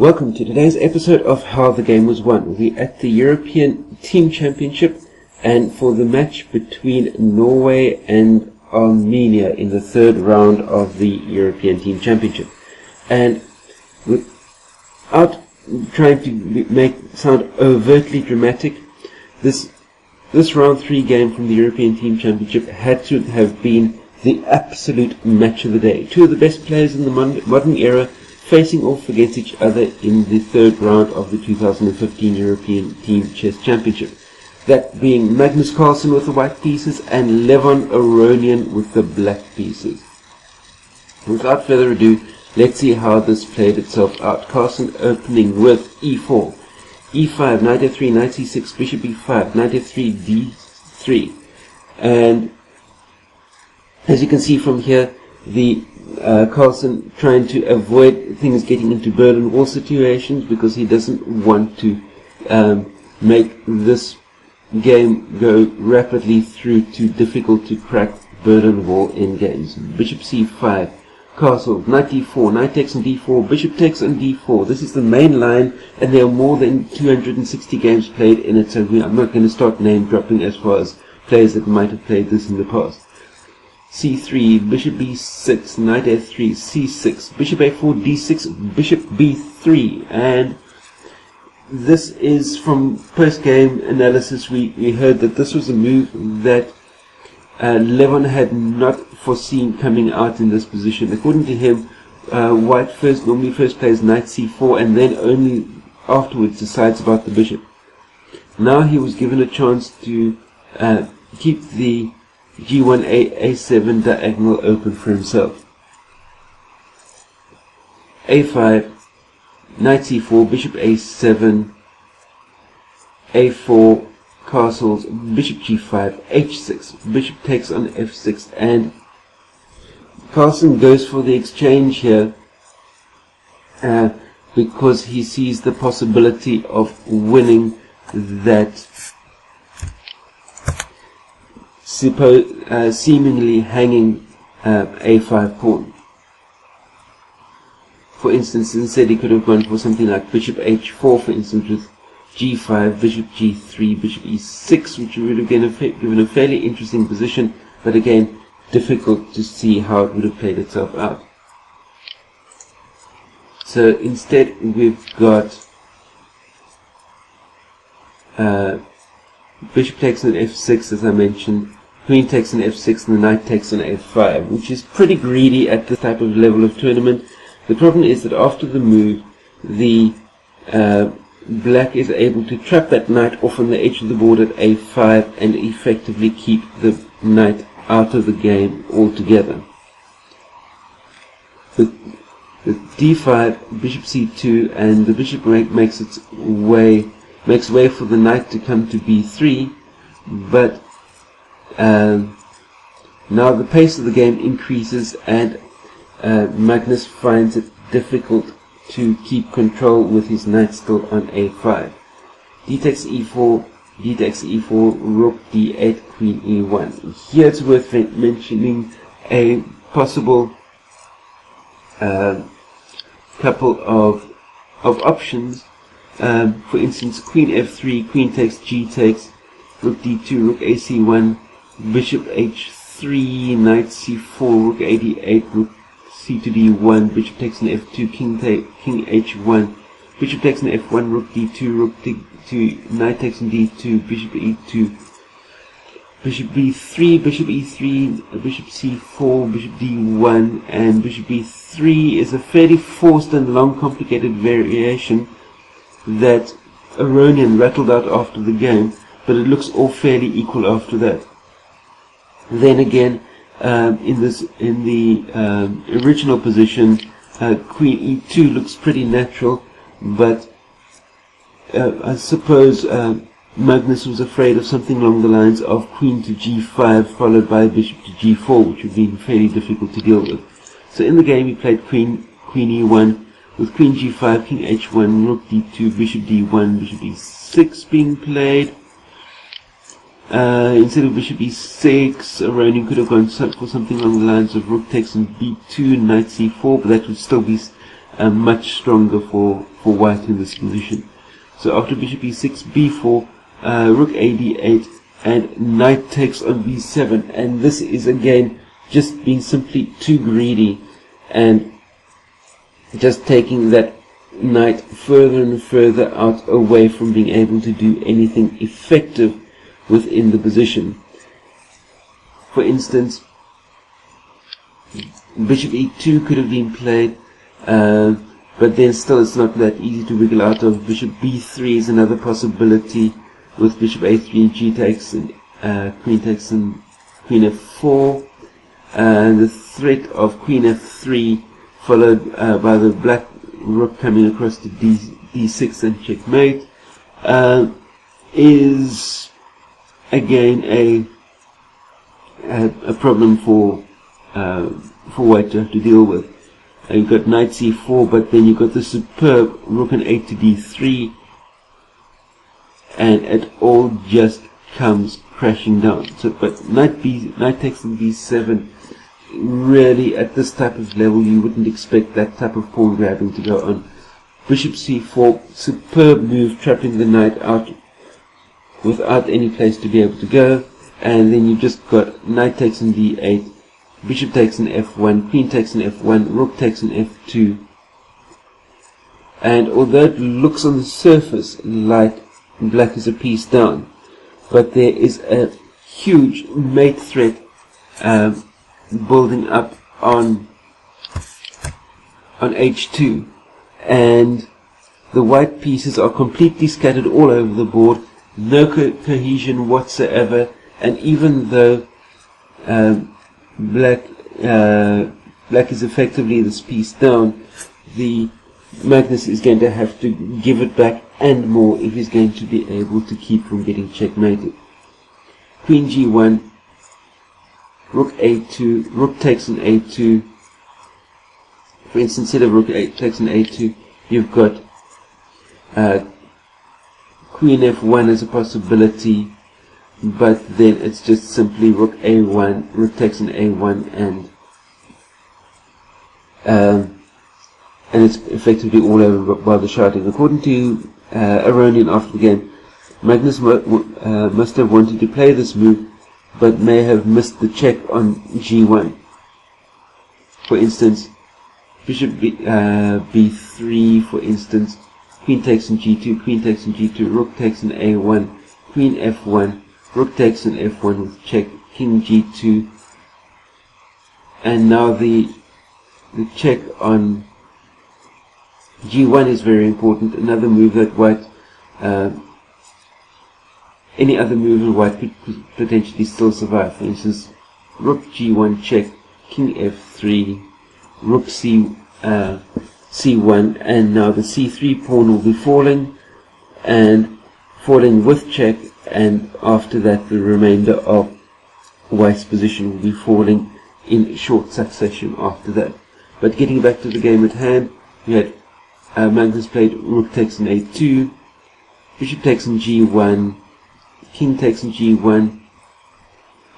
Welcome to today's episode of How the Game Was Won. We're at the European Team Championship and for the match between Norway and Armenia in the third round of the European Team Championship. And without trying to sound overtly dramatic, this round 3 game from the European Team Championship had to have been the absolute match of the day. Two of the best players in the modern era facing off against each other in the third round of the 2015 European Team Chess Championship. That being Magnus Carlsen with the white pieces and Levon Aronian with the black pieces. Without further ado, let's see how this played itself out. Carlsen opening with e4, e5, knight f3, knight c6, bishop e5, knight f3, d3. And as you can see from here, the Carlsen trying to avoid things getting into Berlin Wall situations because he doesn't want to make this game go rapidly through to difficult to crack Berlin Wall in games. Bishop c5, castle, knight d4, knight takes on d4, bishop takes on d4. This is the main line and there are more than 260 games played in it, so I'm not going to start name dropping as far as players that might have played this in the past. c3, bishop b6, knight f3, c6, bishop a4, d6, bishop b3. And this is from post-game analysis, we heard that this was a move that Levon had not foreseen coming out in this position. According to him, white normally first plays knight c4 and then only afterwards decides about the bishop. Now he was given a chance to keep the g1 a7 diagonal open for himself. a5, knight c4, bishop a7, a4, castles, bishop g5, h6, bishop takes on f6, and Carlsen goes for the exchange here because he sees the possibility of winning that seemingly hanging a5 pawn. For instance, instead he could have gone for something like bishop h4, for instance, with g5, bishop g3, bishop e6, which would have given a fairly interesting position, but again, difficult to see how it would have played itself out. So instead we've got bishop takes on f6, as I mentioned, queen takes on f6, and the knight takes on f5, which is pretty greedy at this type of level of tournament. The problem is that after the move, the black is able to trap that knight off on the edge of the board at a5 and effectively keep the knight out of the game altogether. With d5, bishop c2, and the bishop makes way for the knight to come to b3, but now the pace of the game increases and Magnus finds it difficult to keep control with his knight still on a5. d takes e4, d takes e4, rook d8, queen e1. Here it's worth mentioning a possible couple of options. For instance, queen f3, queen takes, g takes, rook d2, rook ac1, bishop h3, knight c4, rook a8, rook c to d1, bishop takes an f2, king h1, bishop takes an f1, rook d2, rook d2, knight takes an d2, bishop e2, bishop b3, bishop e3, bishop c4, bishop d1, and bishop b3 is a fairly forced and long complicated variation that Aronian rattled out after the game, but it looks all fairly equal after that. Then again, in the original position, queen e2 looks pretty natural, but I suppose Magnus was afraid of something along the lines of queen to g5 followed by bishop to g4, which would be fairly difficult to deal with. So in the game he played queen e1 with queen g5, king h1, rook d2, bishop d1, bishop e6 being played. Instead of bishop e6, Aronian could have gone for something along the lines of rook takes on b2, knight c4, but that would still be much stronger for white in this position. So after bishop e6, b4, rook a d8, and knight takes on b7, and this is again just being simply too greedy and just taking that knight further and further out, away from being able to do anything effective within the position. For instance, bishop e2 could have been played, but then still it's not that easy to wiggle out of. Bishop b3 is another possibility, with bishop a3, g takes, and queen takes, and queen f4. The threat of queen f3, followed by the black rook coming across to d6 and checkmate, is again a problem for white to have to deal with. You've got knight c4, but then you've got the superb rook and 8 to d3, and it all just comes crashing down. So, but knight takes on b7, really at this type of level you wouldn't expect that type of pawn grabbing to go on. Bishop c4, superb move, trapping the knight out without any place to be able to go. And then you've just got knight takes on d8, bishop takes on f1, queen takes on f1, rook takes on f2. And although it looks on the surface like black is a piece down, but there is a huge mate threat building up on h2, and the white pieces are completely scattered all over the board, no cohesion whatsoever. And even though black is effectively this piece down, the Magnus is going to have to give it back and more if he's going to be able to keep from getting checkmated. Queen g1, rook a2, rook takes on a2. For instance, instead of rook takes on a2, you've got queen f1 as a possibility, but then it's just simply rook a1, rook takes on a1, and it's effectively all over by the shouting. According to Aronian after the game, Magnus must have wanted to play this move, but may have missed the check on g1. For instance, bishop b3, for instance, queen takes on g2, queen takes on g2, rook takes on a1, queen f1, rook takes on f1 with check, king g2, and now the check on g1 is very important. Another move that white, any other move in white could potentially still survive. For instance, rook g1 check, king f3, rook c1, and now the c3 pawn will be falling, and falling with check, and after that the remainder of white's position will be falling in short succession after that. But getting back to the game at hand, we had Magnus played rook takes on a2, bishop takes on g1, king takes on g1,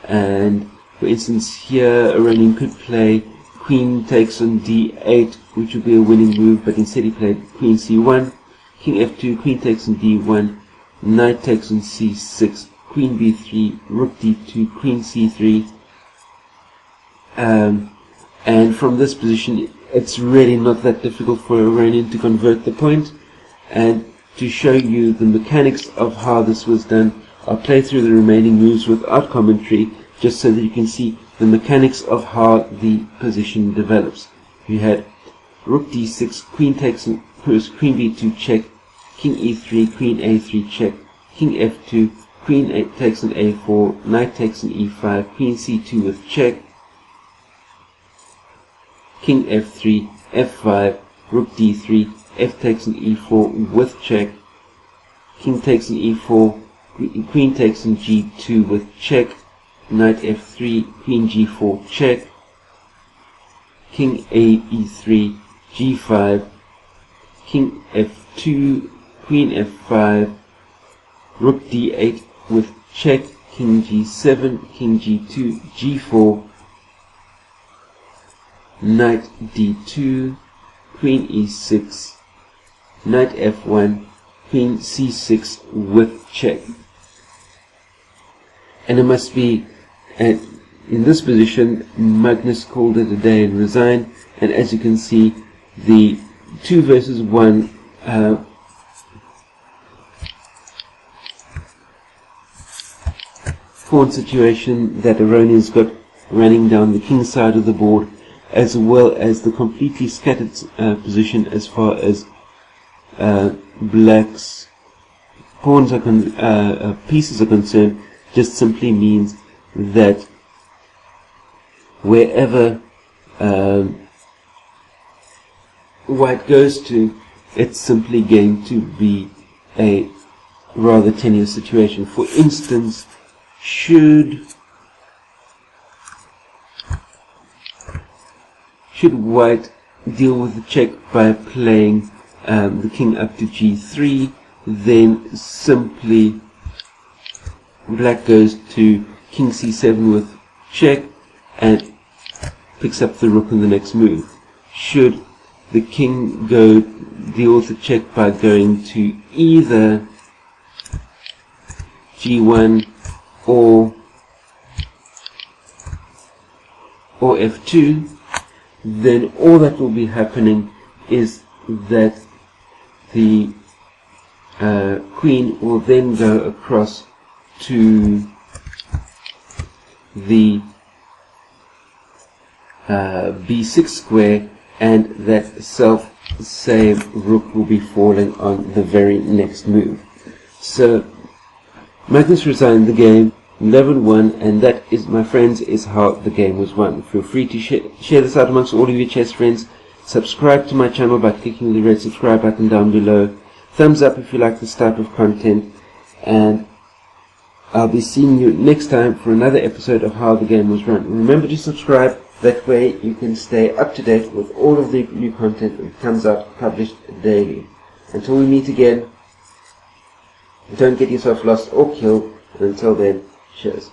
and for instance here Aronian could play queen takes on d8, which would be a winning move, but instead he played queen c1, king f2, queen takes on d1, knight takes on c6, queen b3, rook d2, queen c3, and from this position it's really not that difficult for Aronian to convert the point. And to show you the mechanics of how this was done, I'll play through the remaining moves without commentary, just so that you can see the mechanics of how the position develops. We had rook d6, queen takes on, queen b2 check, king e3, queen a3 check, king f2, queen takes on a4, knight takes on e5, queen c2 with check, king f3, f5, rook d3, f takes on e4 with check, king takes on e4, queen takes on g2 with check, knight f3, queen g4 check, king a e3, g5, king f2, queen f5, rook d8 with check, king g7, king g2, g4, knight d2, queen e6, knight f1, queen c6 with check. And it must be in this position Magnus called it a day and resigned, and as you can see, the 2 versus 1 pawn situation that Aronian's got running down the king side of the board, as well as the completely scattered position as far as black's pawns are pieces are concerned, just simply means that wherever white goes to, it's simply going to be a rather tenuous situation. For instance, should white deal with the check by playing the king up to g3, then simply black goes to king c7 with check and picks up the rook in the next move. Should the king deal with the check by going to either g1 or f2, then all that will be happening is that the queen will then go across to the b6 square, and that self-same rook will be falling on the very next move. So Magnus resigned the game 11-1, and that is, my friends, is how the game was won. Feel free to share this out amongst all of your chess friends. Subscribe to my channel by clicking the red subscribe button down below. Thumbs up if you like this type of content, and I'll be seeing you next time for another episode of How the Game Was Run. Remember to subscribe, that way you can stay up to date with all of the new content that comes out published daily. Until we meet again, don't get yourself lost or killed, and until then, cheers.